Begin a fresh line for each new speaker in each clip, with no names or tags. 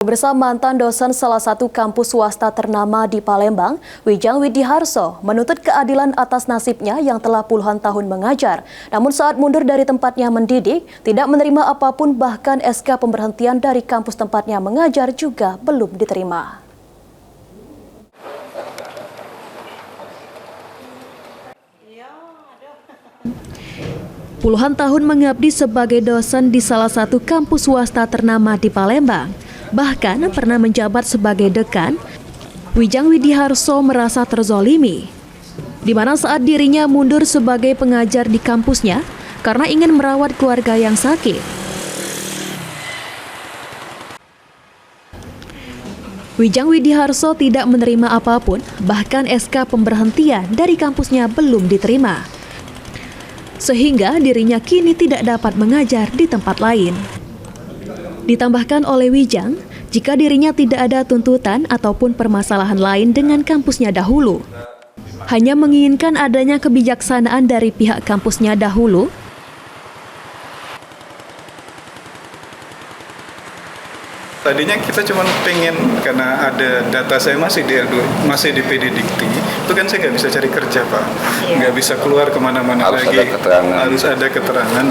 Bersama mantan dosen salah satu kampus swasta ternama di Palembang, Wijang Widiharso menuntut keadilan atas nasibnya yang telah puluhan tahun mengajar. Namun saat mundur dari tempatnya mendidik, tidak menerima apapun, bahkan SK pemberhentian dari kampus tempatnya mengajar juga belum diterima. Puluhan tahun mengabdi sebagai dosen di salah satu kampus swasta ternama di Palembang, bahkan pernah menjabat sebagai dekan, Wijang Widiharso merasa terzolimi, di mana saat dirinya mundur sebagai pengajar di kampusnya karena ingin merawat keluarga yang sakit. Wijang Widiharso tidak menerima apapun, bahkan SK pemberhentian dari kampusnya belum diterima, sehingga dirinya kini tidak dapat mengajar di tempat lain. Ditambahkan oleh Wijang, jika dirinya tidak ada tuntutan ataupun permasalahan lain dengan kampusnya dahulu, hanya menginginkan adanya kebijaksanaan dari pihak kampusnya dahulu.
Tadinya kita cuma pengen, karena ada data saya masih di PD Dikti, itu kan saya nggak bisa cari kerja, Pak. Nggak bisa keluar kemana-mana lagi. Harus ada keterangan.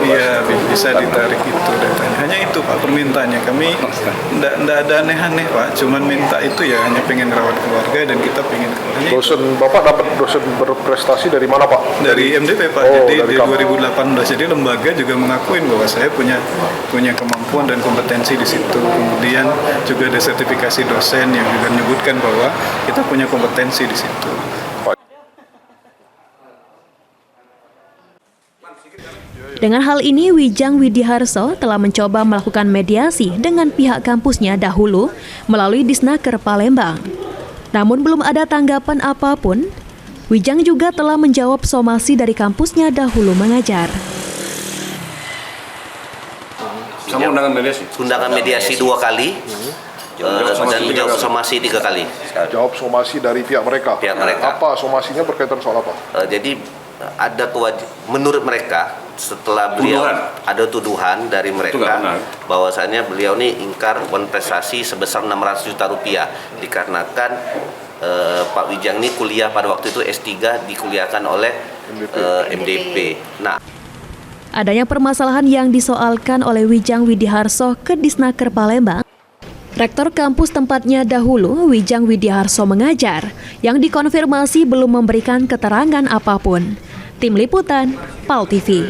Iya, bisa ditarik itu datanya. Hanya itu, Pak, permintaannya. Kami nggak ada aneh-aneh, Pak. Cuman minta itu ya, hanya pengen rawat keluarga dan kita pengen keluar.
Dosen Bapak dapat dosen berprestasi dari mana, Pak?
Dari MDP, Pak. Jadi di 2018, jadi lembaga juga mengakuin bahwa saya punya kemampuan dan kompetensi di situ. Kemudian juga ada sertifikasi dosen yang juga menyebutkan bahwa kita punya kompetensi di situ.
Dengan hal ini, Wijang Widiharso telah mencoba melakukan mediasi dengan pihak kampusnya dahulu melalui Disnaker Palembang. Namun belum ada tanggapan apapun. Wijang juga telah menjawab somasi dari kampusnya dahulu mengajar.
Kamu undangan mediasi 2 kali, dan menjawab somasi 3 kali.
Jawab somasi dari pihak mereka. Apa somasinya berkaitan soal apa?
Jadi ada menurut mereka, setelah beliau ada tuduhan dari mereka bahwasannya beliau ini ingkar prestasi sebesar 600 juta rupiah dikarenakan Pak Wijang ini kuliah pada waktu itu S3 dikuliahkan oleh MDP. Adanya permasalahan yang disoalkan oleh Wijang Widiharso ke Disnaker Palembang, Rektor kampus tempatnya dahulu Wijang Widiharso mengajar, yang dikonfirmasi belum memberikan keterangan apapun. Tim Liputan, PAL TV.